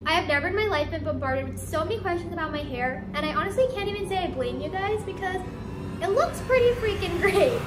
I have never in my life been bombarded with so many questions about my hair, and I honestly can't even say I blame you guys because it looks pretty freaking great.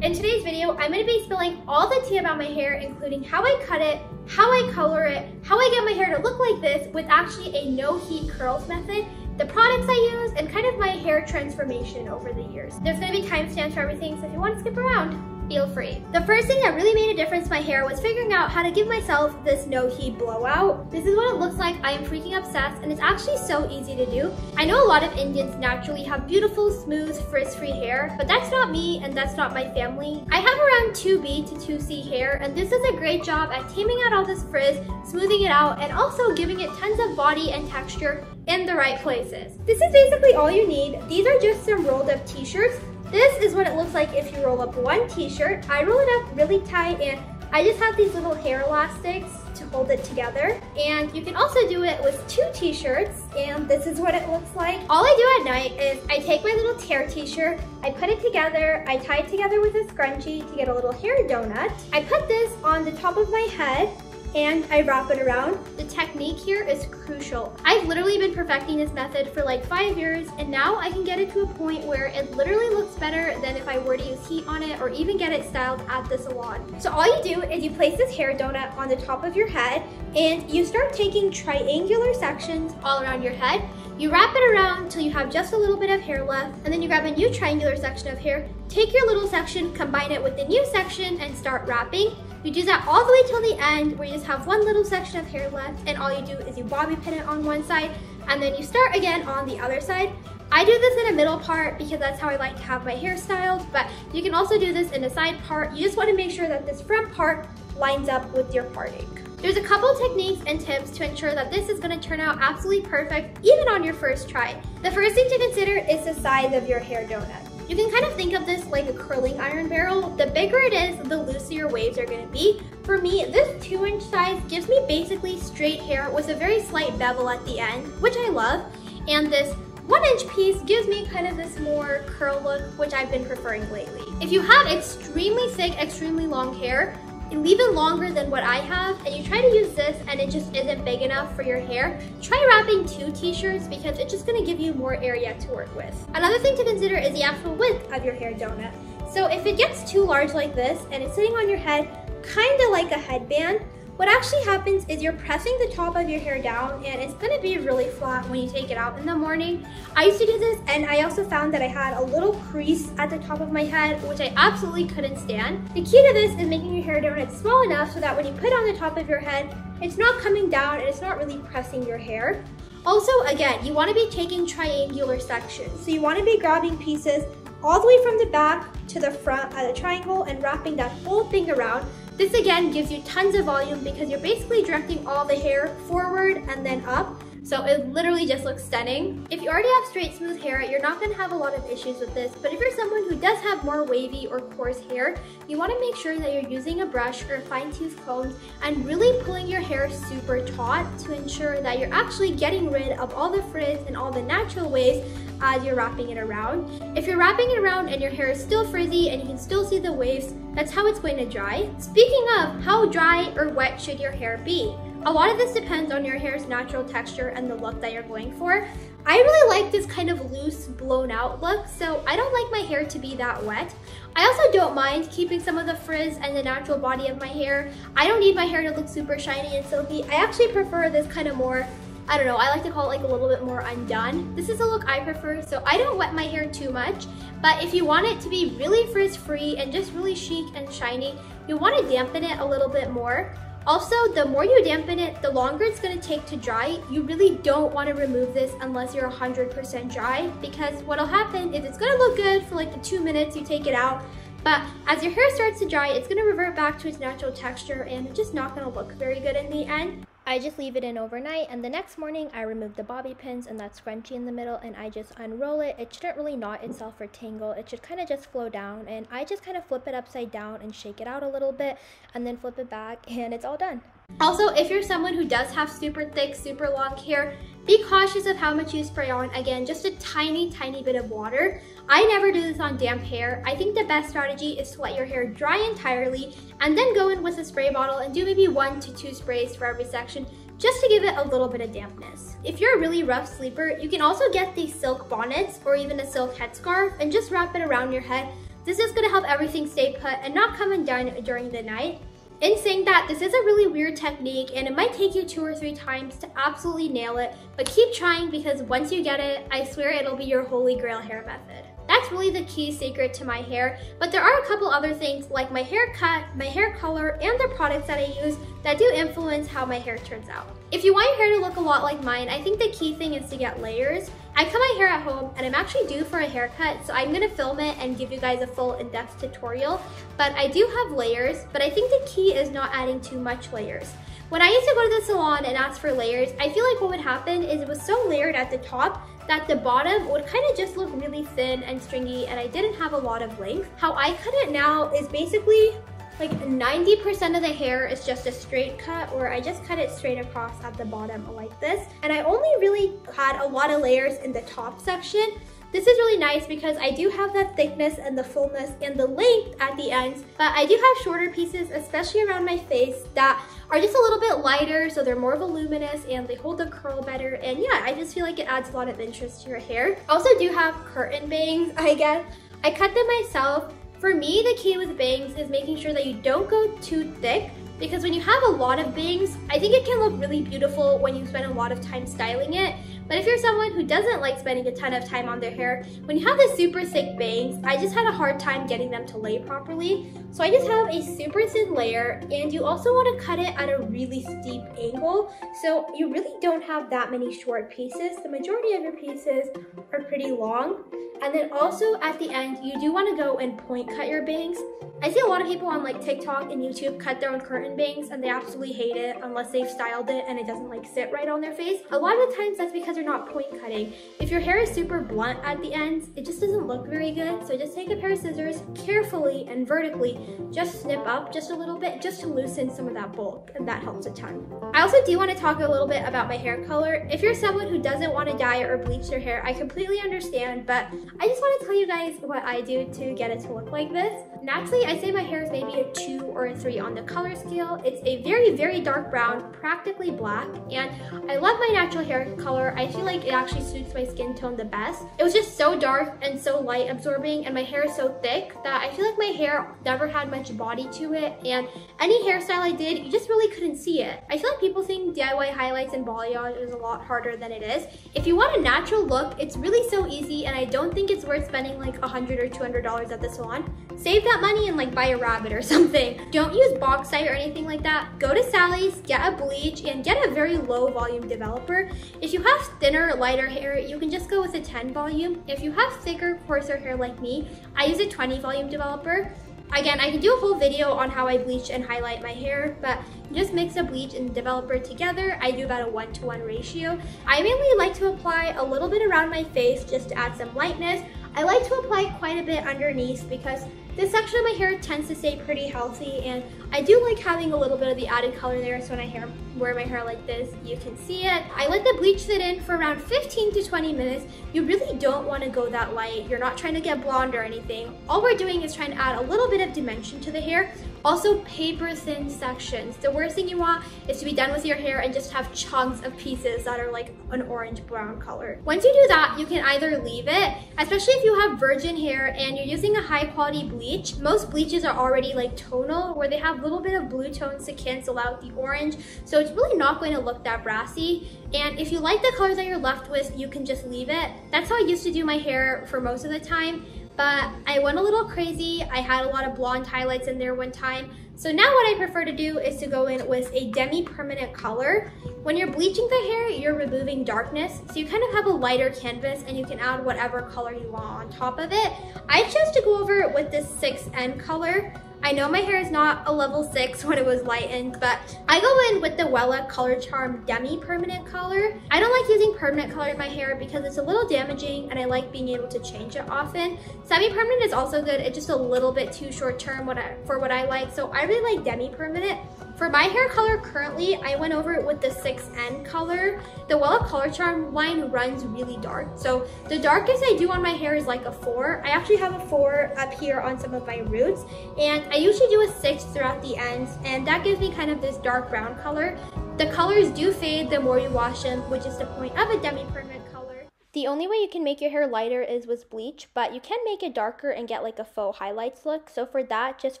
In today's video, I'm going to be spilling all the tea about my hair, including how I cut it, how I color it, how I get my hair to look like this with actually a no heat curls method, the products I use, and kind of my hair transformation over the years. There's going to be timestamps for everything, so if you want to skip around, feel free. The first thing that really made a difference to my hair was figuring out how to give myself this no heat blowout. This is what it looks like. I am freaking obsessed, and it's actually so easy to do. I know a lot of Indians naturally have beautiful, smooth, frizz-free hair, but that's not me and that's not my family. I have around 2B to 2C hair, and this does a great job at taming out all this frizz, smoothing it out, and also giving it tons of body and texture in the right places. This is basically all you need. These are just some rolled up t-shirts. This is what it looks like if you roll up one t-shirt. I roll it up really tight, and I just have these little hair elastics to hold it together. And you can also do it with two t-shirts, and this is what it looks like. All I do at night is I take my little tear t-shirt, I put it together, I tie it together with a scrunchie to get a little hair donut. I put this on the top of my head, and I wrap it around. The technique here is crucial. I've literally been perfecting this method for like 5 years, and now I can get it to a point where it literally looks better than if I were to use heat on it or even get it styled at the salon. So all you do is you place this hair donut on the top of your head, and you start taking triangular sections all around your head. You wrap it around till you have just a little bit of hair left, and then you grab a new triangular section of hair, take your little section, combine it with the new section, and start wrapping. You do that all the way till the end where you just have one little section of hair left, and all you do is you bobby pin it on one side, and then you start again on the other side. I do this in a middle part because that's how I like to have my hair styled, but you can also do this in a side part. You just want to make sure that this front part lines up with your parting. There's a couple techniques and tips to ensure that this is going to turn out absolutely perfect even on your first try. The first thing to consider is the size of your hair donut. You can kind of think of this like a curling iron barrel. The bigger it is, the looser your waves are going to be. For me, this 2-inch size gives me basically straight hair with a very slight bevel at the end, which I love. And this 1-inch piece gives me kind of this more curl look, which I've been preferring lately. If you have extremely thick, extremely long hair, even longer than what I have, and you try to use this and it just isn't big enough for your hair, try wrapping 2 t-shirts because it's just going to give you more area to work with. Another thing to consider is the actual width of your hair donut. So if it gets too large like this and it's sitting on your head kind of like a headband, what actually happens is you're pressing the top of your hair down, and it's going to be really flat when you take it out in the morning. I used to do this, and I also found that I had a little crease at the top of my head, which I absolutely couldn't stand. The key to this is making your hair donut small enough so that when you put it on the top of your head, it's not coming down and it's not really pressing your hair. Also, again, you want to be taking triangular sections. So you want to be grabbing pieces all the way from the back to the front at a triangle and wrapping that whole thing around. This again gives you tons of volume because you're basically directing all the hair forward and then up. So it literally just looks stunning. If you already have straight, smooth hair, you're not going to have a lot of issues with this. But if you're someone who does have more wavy or coarse hair, you want to make sure that you're using a brush or fine-tooth combs and really pulling your hair super taut to ensure that you're actually getting rid of all the frizz and all the natural waves as you're wrapping it around. If you're wrapping it around and your hair is still frizzy and you can still see the waves, that's how it's going to dry. Speaking of, how dry or wet should your hair be? A lot of this depends on your hair's natural texture and the look that you're going for. I really like this kind of loose, blown out look, so I don't like my hair to be that wet. I also don't mind keeping some of the frizz and the natural body of my hair. I don't need my hair to look super shiny and silky. I actually prefer this kind of more, I don't know, I like to call it like a little bit more undone. This is a look I prefer, so I don't wet my hair too much. But if you want it to be really frizz-free and just really chic and shiny, you want to dampen it a little bit more. Also, the more you dampen it, the longer it's going to take to dry. You really don't want to remove this unless you're 100% dry, because what'll happen is it's going to look good for like the 2 minutes you take it out, but as your hair starts to dry, it's going to revert back to its natural texture and it's just not going to look very good in the end. I just leave it in overnight, and the next morning I remove the bobby pins and that scrunchie in the middle, and I just unroll it. It shouldn't really knot itself or tangle. It should kind of just flow down, and I just kind of flip it upside down and shake it out a little bit and then flip it back, and it's all done. Also, if you're someone who does have super thick, super long hair, be cautious of how much you spray on. Again, just a tiny bit of water. I never do this on damp hair. I think the best strategy is to let your hair dry entirely and then go in with a spray bottle and do maybe 1 to 2 sprays for every section, just to give it a little bit of dampness. If you're a really rough sleeper, you can also get these silk bonnets or even a silk headscarf and just wrap it around your head. This is going to help everything stay put and not come undone during the night. In saying that, this is a really weird technique and it might take you 2 or 3 times to absolutely nail it, but keep trying because once you get it, I swear it'll be your holy grail hair method. That's really the key secret to my hair, but there are a couple other things like my haircut, my hair color, and the products that I use that do influence how my hair turns out. If you want your hair to look a lot like mine, I think the key thing is to get layers. I cut my hair at home and I'm actually due for a haircut, so I'm gonna film it and give you guys a full in-depth tutorial, but I do have layers, but I think the key is not adding too much layers. When I used to go to the salon and ask for layers, I feel like what would happen is it was so layered at the top that the bottom would kind of just look really thin and stringy and I didn't have a lot of length. How I cut it now is basically like 90% of the hair is just a straight cut, or I just cut it straight across at the bottom like this. And I only really had a lot of layers in the top section. This is really nice because I do have that thickness and the fullness and the length at the ends, but I do have shorter pieces, especially around my face, that are just a little bit lighter, so they're more voluminous and they hold the curl better. And yeah, I just feel like it adds a lot of interest to your hair. I also do have curtain bangs, I guess. I cut them myself. For me, the key with bangs is making sure that you don't go too thick, because when you have a lot of bangs, I think it can look really beautiful when you spend a lot of time styling it. But if you're someone who doesn't like spending a ton of time on their hair, when you have the super thick bangs, I just had a hard time getting them to lay properly. So I just have a super thin layer, and you also want to cut it at a really steep angle. So you really don't have that many short pieces. The majority of your pieces are pretty long. And then also at the end, you do want to go and point cut your bangs. I see a lot of people on like TikTok and YouTube cut their own curtain bangs and they absolutely hate it unless they've styled it and it doesn't like sit right on their face. A lot of the times that's because they're not point cutting. If your hair is super blunt at the ends, it just doesn't look very good. So just take a pair of scissors, carefully and vertically just snip up just a little bit just to loosen some of that bulk, and that helps a ton. I also do want to talk a little bit about my hair color. If you're someone who doesn't want to dye or bleach their hair, I completely understand, but I just want to tell you guys what I do to get it to look like this. Naturally, I say my hair is maybe a 2 or a 3 on the color scale. It's a very, very dark brown, practically black, and I love my natural hair color. I feel like it actually suits my skin tone the best. It was just so dark and so light absorbing, and my hair is so thick that I feel like my hair never had much body to it, and any hairstyle I did, you just really couldn't see it. I feel like people think DIY highlights and balayage is a lot harder than it is. If you want a natural look, it's really so easy, and I don't think it's worth spending like $100 or $200 at the salon. Save that money and like buy a rabbit or something. Don't use bauxite or anything like that. Go to Sally's, get a bleach, and get a very low volume developer. If you have thinner, lighter hair, you can just go with a 10 volume. If you have thicker, coarser hair like me, I use a 20 volume developer. Again, I can do a whole video on how I bleach and highlight my hair, but just mix the bleach and developer together. I do about a 1-to-1 ratio. I mainly like to apply a little bit around my face just to add some lightness. I like to apply quite a bit underneath because this section of my hair tends to stay pretty healthy, and I do like having a little bit of the added color there, so when I wear my hair like this, you can see it. I let the bleach sit in for around 15 to 20 minutes. You really don't want to go that light. You're not trying to get blonde or anything. All we're doing is trying to add a little bit of dimension to the hair. Also, paper thin sections. The worst thing you want is to be done with your hair and just have chunks of pieces that are like an orange brown color. Once you do that, you can either leave it, especially if you have virgin hair and you're using a high quality bleach. Most bleaches are already like tonal, where they have a little bit of blue tones to cancel out the orange, so it's really not going to look that brassy. And if you like the color that you're left with, you can just leave it. That's how I used to do my hair for most of the time. But I went a little crazy. I had a lot of blonde highlights in there one time. So now what I prefer to do is to go in with a demi-permanent color. When you're bleaching the hair, you're removing darkness. So you kind of have a lighter canvas and you can add whatever color you want on top of it. I chose to go over it with this 6N color. I know my hair is not a level 6 when it was lightened, but I go in with the Wella Color Charm Demi-Permanent color. I don't like using permanent color in my hair because it's a little damaging and I like being able to change it often. Semi-permanent is also good. It's just a little bit too short term for what I like, so I really like Demi-Permanent. For my hair color currently, I went over it with the 6N color. The Wella Color Charm line runs really dark. So the darkest I do on my hair is like a 4. I actually have a 4 up here on some of my roots. And I usually do a 6 throughout the ends. And that gives me kind of this dark brown color. The colors do fade the more you wash them, which is the point of a demi-permanent color. The only way you can make your hair lighter is with bleach, but you can make it darker and get like a faux highlights look. So for that, just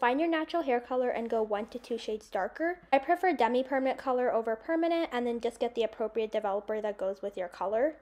find your natural hair color and go 1 to 2 shades darker. I prefer demi-permanent color over permanent, and then just get the appropriate developer that goes with your color.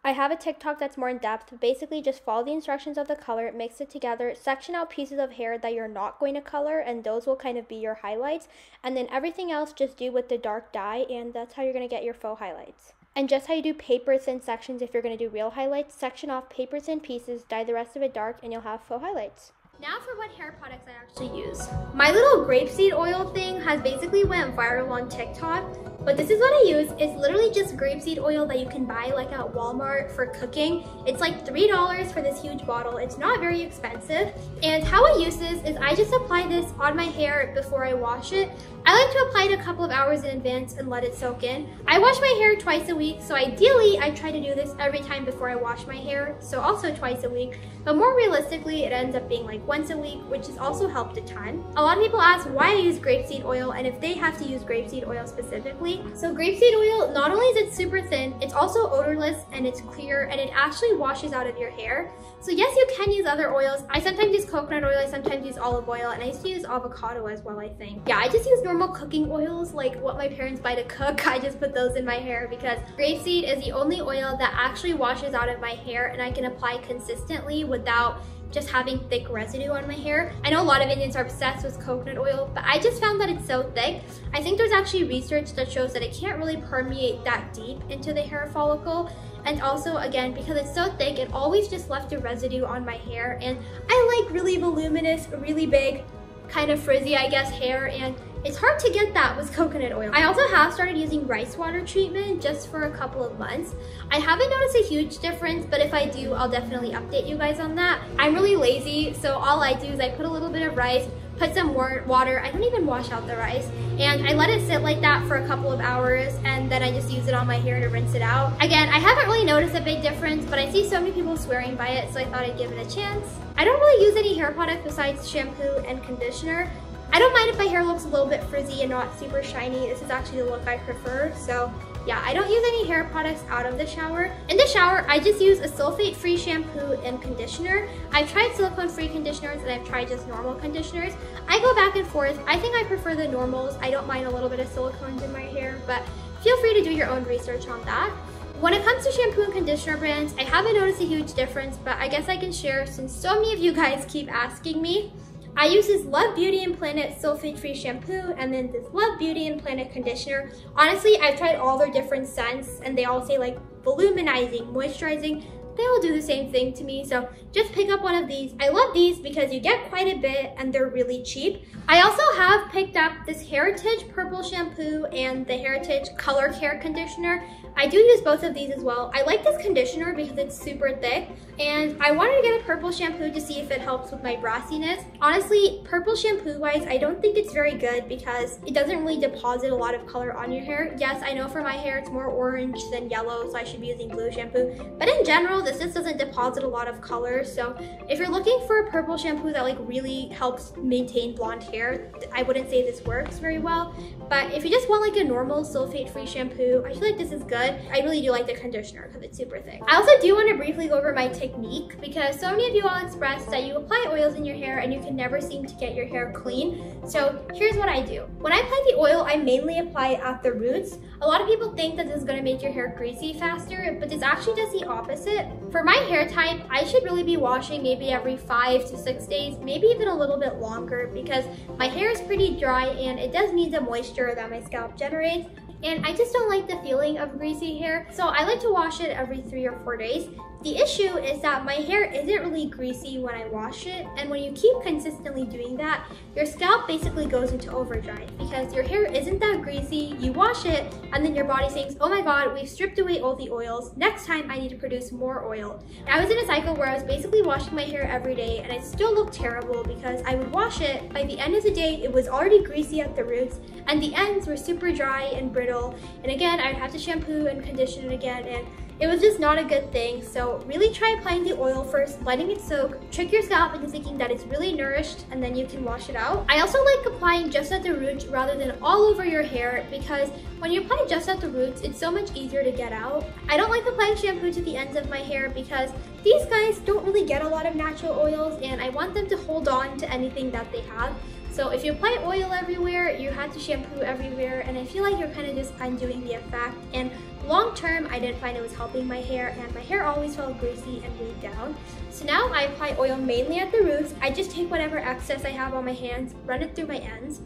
I have a TikTok that's more in depth. Basically, just follow the instructions of the color, mix it together, section out pieces of hair that you're not going to color, and those will kind of be your highlights. And then everything else just do with the dark dye, and that's how you're going to get your faux highlights. And just how you do paper thin sections if you're going to do real highlights, section off paper thin pieces, dye the rest of it dark, and you'll have faux highlights. Now for what hair products I actually use. My little grapeseed oil thing has basically went viral on TikTok, but this is what I use. It's literally just grapeseed oil that you can buy like at Walmart for cooking. It's like $3 for this huge bottle. It's not very expensive. And how I use this is I just apply this on my hair before I wash it. I like to apply it a couple of hours in advance and let it soak in. I wash my hair twice a week, so ideally I try to do this every time before I wash my hair, so also twice a week. But more realistically, it ends up being like once a week, which has also helped a ton. A lot of people ask why I use grapeseed oil and if they have to use grapeseed oil specifically. So grapeseed oil, not only is it super thin, it's also odorless and it's clear and it actually washes out of your hair. So yes, you can use other oils. I sometimes use coconut oil, I sometimes use olive oil, and I used to use avocado as well, I think. Yeah, I just use normal cooking oils, like what my parents buy to cook. I just put those in my hair because grapeseed is the only oil that actually washes out of my hair and I can apply consistently without just having thick residue on my hair. I know a lot of Indians are obsessed with coconut oil, but I just found that it's so thick. I think there's actually research that shows that it can't really permeate that deep into the hair follicle. And also, again, because it's so thick, it always just left a residue on my hair. And I like really voluminous, really big, kind of frizzy, I guess, hair. And it's hard to get that with coconut oil. I also have started using rice water treatment just for a couple of months. I haven't noticed a huge difference, but if I do, I'll definitely update you guys on that. I'm really lazy, so all I do is I put a little bit of rice, put some water. I don't even wash out the rice. And I let it sit like that for a couple of hours, and then I just use it on my hair to rinse it out. Again, I haven't really noticed a big difference, but I see so many people swearing by it, so I thought I'd give it a chance. I don't really use any hair products besides shampoo and conditioner. I don't mind if my hair looks a little bit frizzy and not super shiny. This is actually the look I prefer. So yeah, I don't use any hair products out of the shower. In the shower, I just use a sulfate-free shampoo and conditioner. I've tried silicone-free conditioners and I've tried just normal conditioners. I go back and forth. I think I prefer the normals. I don't mind a little bit of silicones in my hair, but feel free to do your own research on that. When it comes to shampoo and conditioner brands, I haven't noticed a huge difference, but I guess I can share since so many of you guys keep asking me. I use this Love Beauty and Planet sulfate-free shampoo and then this Love Beauty and Planet conditioner. Honestly, I've tried all their different scents and they all say like voluminizing, moisturizing. They all do the same thing to me, so just pick up one of these. I love these because you get quite a bit and they're really cheap. I also have picked up this Heritage Purple shampoo and the Heritage Color Care conditioner. I do use both of these as well. I like this conditioner because it's super thick, and I wanted to get a purple shampoo to see if it helps with my brassiness. Honestly, purple shampoo wise, I don't think it's very good because it doesn't really deposit a lot of color on your hair. Yes, I know for my hair it's more orange than yellow, so I should be using blue shampoo. But in general, this just doesn't deposit a lot of color. So if you're looking for a purple shampoo that like really helps maintain blonde hair, I wouldn't say this works very well. But if you just want like a normal sulfate-free shampoo, I feel like this is good. I really do like the conditioner because it's super thick. I also do want to briefly go over my technique because so many of you all expressed that you apply oils in your hair and you can never seem to get your hair clean. So here's what I do. When I apply the oil, I mainly apply it at the roots. A lot of people think that this is going to make your hair greasy faster, but this actually does the opposite. For my hair type, I should really be washing maybe every 5 to 6 days, maybe even a little bit longer because my hair is pretty dry and it does need the moisture that my scalp generates. And I just don't like the feeling of greasy hair, so I like to wash it every 3 or 4 days. The issue is that my hair isn't really greasy when I wash it, and when you keep consistently doing that, your scalp basically goes into overdrive because your hair isn't that greasy, you wash it, and then your body thinks, oh my god, we've stripped away all the oils, next time I need to produce more oil. I was in a cycle where I was basically washing my hair every day, and it still looked terrible because I would wash it, by the end of the day, it was already greasy at the roots, and the ends were super dry and brittle, and again, I'd have to shampoo and condition it again, and it was just not a good thing. So really try applying the oil first, letting it soak, trick your scalp into thinking that it's really nourished, and then you can wash it out. I also like applying just at the roots rather than all over your hair, because when you apply just at the roots, it's so much easier to get out. I don't like applying shampoo to the ends of my hair because these guys don't really get a lot of natural oils, and I want them to hold on to anything that they have. So if you apply oil everywhere, you have to shampoo everywhere, and I feel like you're kind of just undoing the effect. And long term, I didn't find it was helping my hair, and my hair always felt greasy and weighed down. So now I apply oil mainly at the roots. I just take whatever excess I have on my hands, run it through my ends.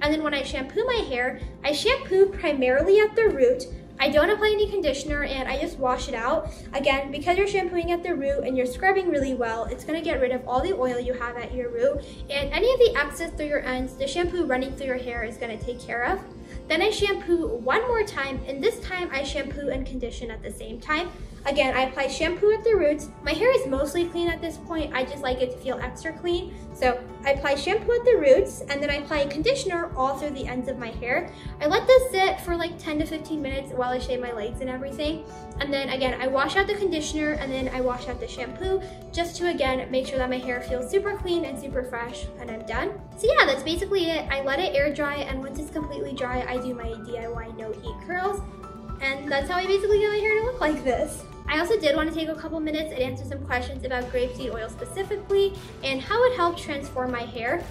And then when I shampoo my hair, I shampoo primarily at the root. I don't apply any conditioner, and I just wash it out. Again, because you're shampooing at the root and you're scrubbing really well, it's gonna get rid of all the oil you have at your root, and any of the excess through your ends, the shampoo running through your hair is gonna take care of. Then I shampoo one more time, and this time I shampoo and condition at the same time. Again, I apply shampoo at the roots. My hair is mostly clean at this point. I just like it to feel extra clean. So I apply shampoo at the roots, and then I apply conditioner all through the ends of my hair. I let this sit for like 10 to 15 minutes while I shave my legs and everything. And then again, I wash out the conditioner, and then I wash out the shampoo, just to again, make sure that my hair feels super clean and super fresh, and I'm done. So yeah, that's basically it. I let it air dry, and once it's completely dry, I do my DIY no heat curls. And that's how I basically get my hair to look like this. I also did want to take a couple minutes and answer some questions about grapeseed oil specifically and how it helped transform my hair.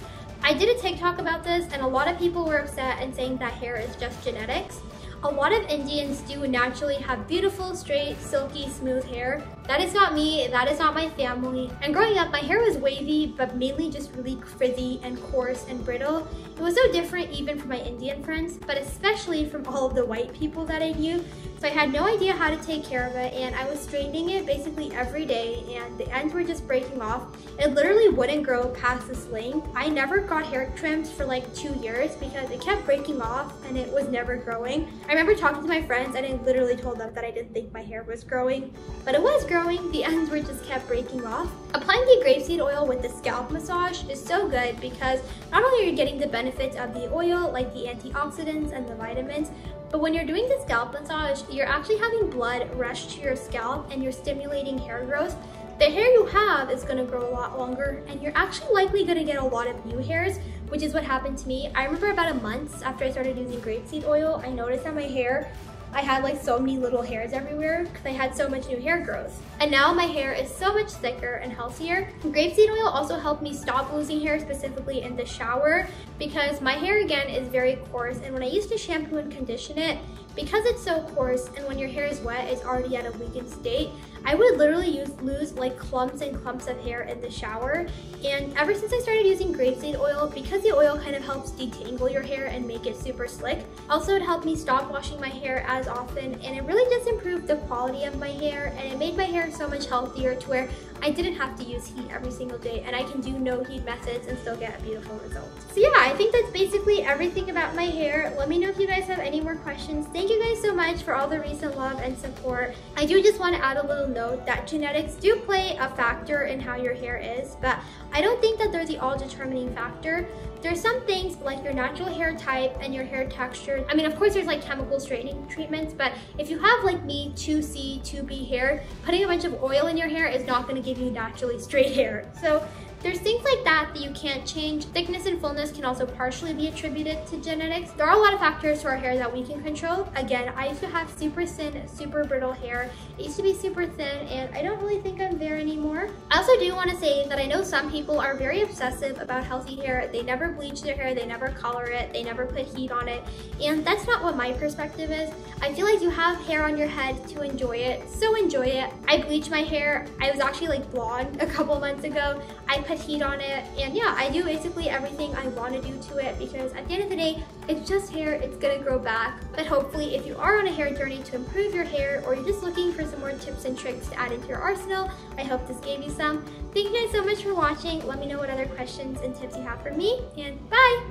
I did a TikTok about this, and a lot of people were upset and saying that hair is just genetics. A lot of Indians do naturally have beautiful, straight, silky, smooth hair. That is not me, that is not my family. And growing up, my hair was wavy, but mainly just really frizzy and coarse and brittle. It was so different even from my Indian friends, but especially from all of the white people that I knew. So I had no idea how to take care of it, and I was straightening it basically every day, and the ends were just breaking off. It literally wouldn't grow past this length. I never got hair trimmed for like 2 years because it kept breaking off and it was never growing. I remember talking to my friends, and I literally told them that I didn't think my hair was growing, but it was growing. The ends were just kept breaking off. Applying the grapeseed oil with the scalp massage is so good because not only are you getting the benefits of the oil, like the antioxidants and the vitamins, but when you're doing the scalp massage, you're actually having blood rush to your scalp and you're stimulating hair growth. The hair you have is gonna grow a lot longer, and you're actually likely gonna get a lot of new hairs, which is what happened to me. I remember about a month after I started using grapeseed oil, I noticed that my hair, I had like so many little hairs everywhere because I had so much new hair growth. And now my hair is so much thicker and healthier. Grapeseed oil also helped me stop losing hair, specifically in the shower, because my hair again is very coarse, and when I used to shampoo and condition it, because it's so coarse and when your hair is wet, it's already at a weakened state, I would literally lose like clumps and clumps of hair in the shower. And ever since I started using grapeseed oil, because the oil kind of helps detangle your hair and make it super slick, also it helped me stop washing my hair as often, and it really just improved the quality of my hair, and it made my hair so much healthier to where I didn't have to use heat every single day, and I can do no heat methods and still get a beautiful result. So yeah, I think that's basically everything about my hair. Let me know if you guys have any more questions. Thank you guys so much for all the recent love and support. I do just want to add a little note that genetics do play a factor in how your hair is, but I don't think that they're the all-determining factor. There's some things like your natural hair type and your hair texture. I mean, of course there's like chemical straightening treatments, but if you have like me, 2C, 2B hair, putting a bunch of oil in your hair is not going to give you naturally straight hair. So there's things like that that you can't change. Thickness and fullness can also partially be attributed to genetics. There are a lot of factors to our hair that we can control. Again, I used to have super thin, super brittle hair. It used to be super thin, and I don't really think I'm there anymore. I also do want to say that I know some people are very obsessive about healthy hair. They never bleach their hair, they never color it, they never put heat on it, and that's not what my perspective is. I feel like you have hair on your head to enjoy it, so enjoy it. I bleach my hair. I was actually like blonde a couple months ago. I put heat on it, and yeah, I do basically everything I want to do to it because at the end of the day, it's just hair, it's gonna grow back. But hopefully if you are on a hair journey to improve your hair, or you're just looking for some more tips and tricks to add into your arsenal, I hope this gave you some. Thank you guys so much for watching. Let me know what other questions and tips you have for me, and bye!